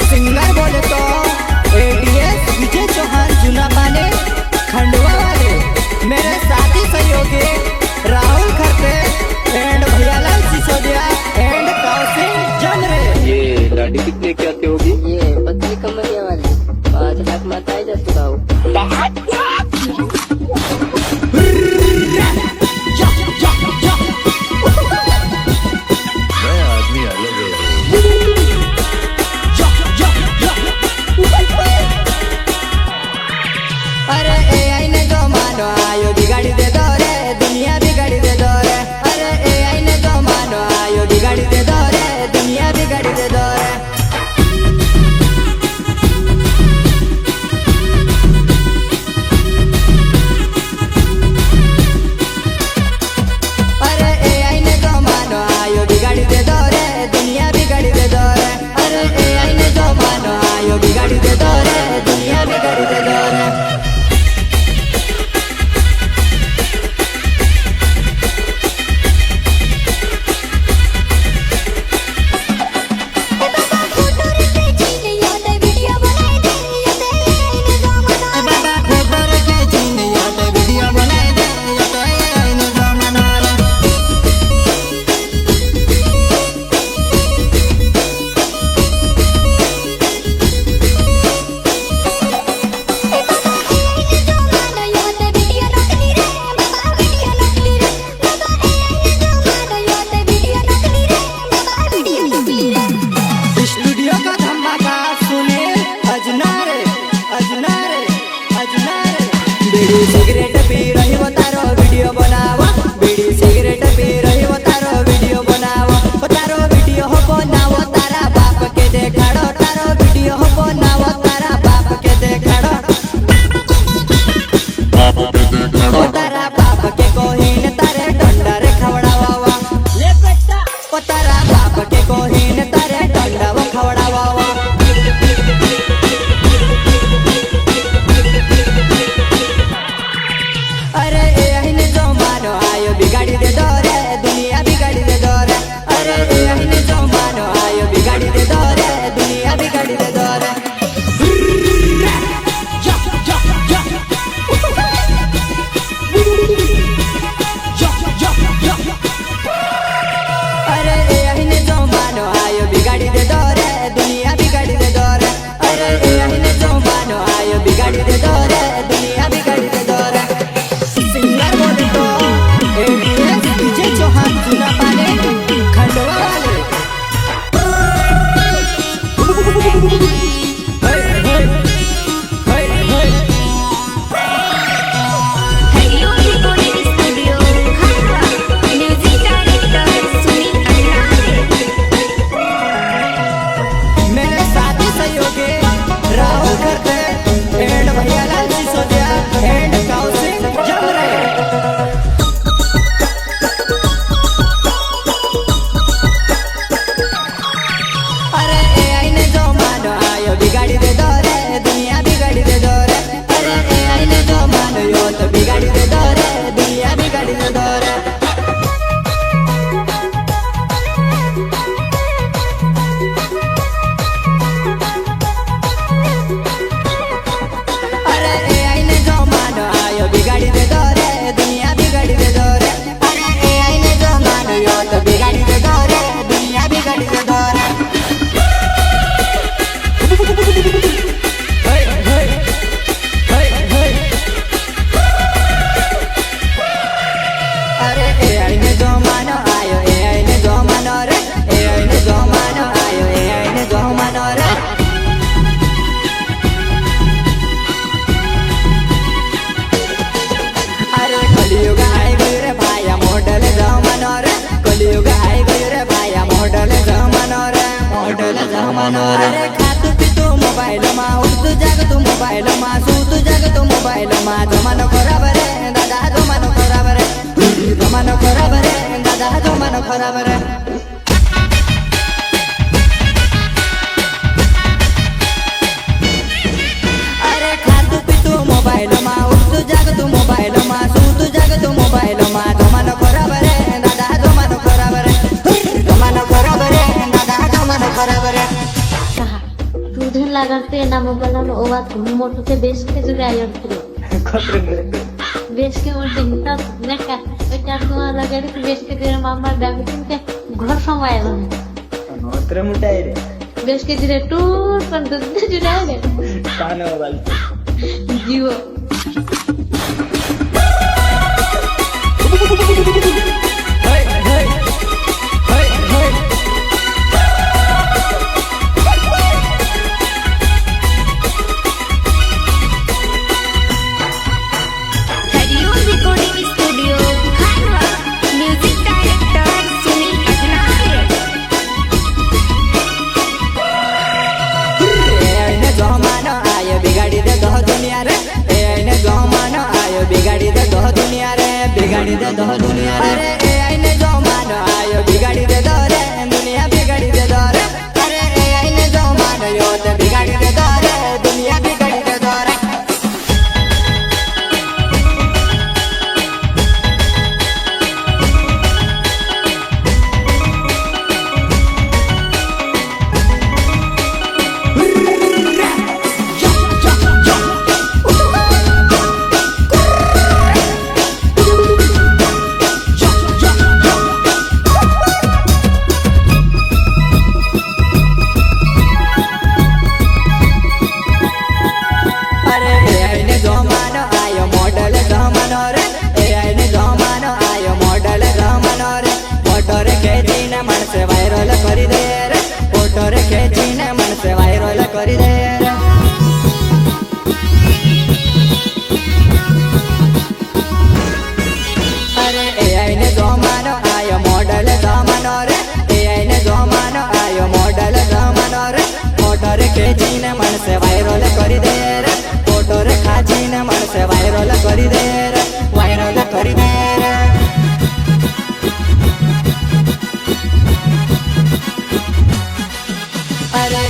Singer बोले तो ADS विजय चौहान चुना पाने खंडवा वाले मेरे साथी सहयोगी राहुल खरते एंड भैयालाल सिसोदिया एंड कौशिक जमरे। ये गाड़ी कितने की आती होगी? ये पतली कमरिया वाली 5 लाख में आई जाती बाबू। अरे एआई ने जो मानो आयो बिगाड़ी दे दो रे, दुनिया बिगाड़ी दे दो रे। अरे एआई ने जो मानो आयो बिगाड़ी दे दो रे, दुनिया बिगाड़ी दे दो रे। अरे एआई ने जो मानो आयो बिगाड़ी दे दो रे, दुनिया बिगाड़ी दे दो रे। अरे एआई ने जो मानो आयो बिगाड़ी दे दो रे, दुनिया बिगाड़ी दे दो रे। बीड़ी सिगरेट पी रही हो तारो वीडियो बनावा, बीड़ी सिगरेट पी रही हो तारो वीडियो बनावा, तारो वीडियो हो बनावा तारा बाप के देखाड़ो, तारो वीडियो हो बनावा तारा बाप के देखाड़ो, तारा बाप के कोहीन तारे डंडा रे खवड़ावा, ले बेटा ओ तारा बाप के कोहीन तारे डंडा वो खवड़ावा। अरे एआई ने जो मानो आयो बिगाड़ी दे दो रे, दुनिया बिगाड़ी दे दो रे। अरे एआई ने जो मानो आयो बिगाड़ी दे दो रे, दुनिया बिगाड़ी दे दो रे। अरे एआई ने जो मानो आयो बिगाड़ी दे दो रे, दुनिया बिगाड़ी दे दो रे। अरे एआई ने जो मानो आयो बिगाड़ी दे दो रे, दुनिया बिगाड़ी दे दो रे। सिंगर बोले तो एडीएस विजय चौहान चुना पाने खंडवा वाले। मेरे साथी सहयोगी राहुल खरते एंड भैयालाल सिसोदिया एंड कौशिक जमरे। अरे एआई ने जो मानो आयो बिगाड़ी दे दो रे, दुनिया बिगाड़ी दे दो रे। अरे एआई ने जो मानो यो तो बिगाड़ी दे दो रे, दुनिया बिगाड़ी दे दो रे। अरे एआई ने जो मानो आयो बिगाड़ी दे दो रे, दुनिया बिगाड़ी दे दो रे। अरे एआई ने जो मानो यो तो बिगाड़ी दे दो रे, दुनिया बिगाड़ी दे दो रे। अरे एआई ने जो मानो आयो, एआई ने जो मानो रे, एआई ने जो मानो आयो, एआई ने जो मानो रे। अरे कलियुग आई गयो रे भाया मॉडल जमानो रे, कलियुग आई गयो रे भाया मॉडल जमानो रे, मॉडल जमानो रे। अरे खातू पीतू मोबाइल मा, उठतू जागतू मोबाइल मा, सूतू जागतू मोबाइल मा। जमानो खराब रे दादा, जमानो खराब रे, जमानो खराब रे दादा, जमानो खराब रे। अरे खातू पीतू मोबाइल मा, उठतू जागतू मोबाइल मा, सूतू जागतू मोबाइल मा। जमानो खराब रे दादा, जमानो ના મોબાઈલ ઓ વાત મોટું તે બેસ કે જગ્યાએ અડતું બેસ કે ઉડે હિસાબ નકા પચાસ લગાડી બેસ કે તેરા મામા ડાબી કે ઘર સમાયેલો અત્ર મુટાઈ રે બેસ કે ધીરે ટૂટ પણ દૂધ જુડાય રે કાનો મોબાઈલ જીવો हरिओम रिकॉर्डिंग स्टूडियो खानवा म्यूजिक डायरेक्टर सुनील अजनारे એને જમાનો આયો બિગાડી દે દહ દુનિયા રે એને જમાનો આયો બિગાડી દે દહ દુનિયા રે બિગાડી દે દહ દુનિયા રે એને જમાનો આયો બિગાડી દે દહ રે દુનિયા બિગાડી દે દહ રે અરે એને જમાનો યો તે બિગાડી દે દહ રે દુનિયા બિગાડી દે દહ રે અરે એને જમાનો આયો મોડલ જમાનો રે એને જમાનો આયો મોડલ જમાનો રે ફોટો રે ખેંચીને માણસે વાયરલ કરી દે રે ફોટો રે ખેંચીને માણસે વાયરલ કરી દે રે અરે એને જમાનો આયો મોડલ જમાનો રે એને જમાનો આયો મોડલ જમાનો રે ફોટો રે ખેંચીને માણસે વાયરલ કરી દે રે ફોટો રે ખાચીને માણસે વાયરલ કરી દે રે વાયરલ કરી દે રે અરે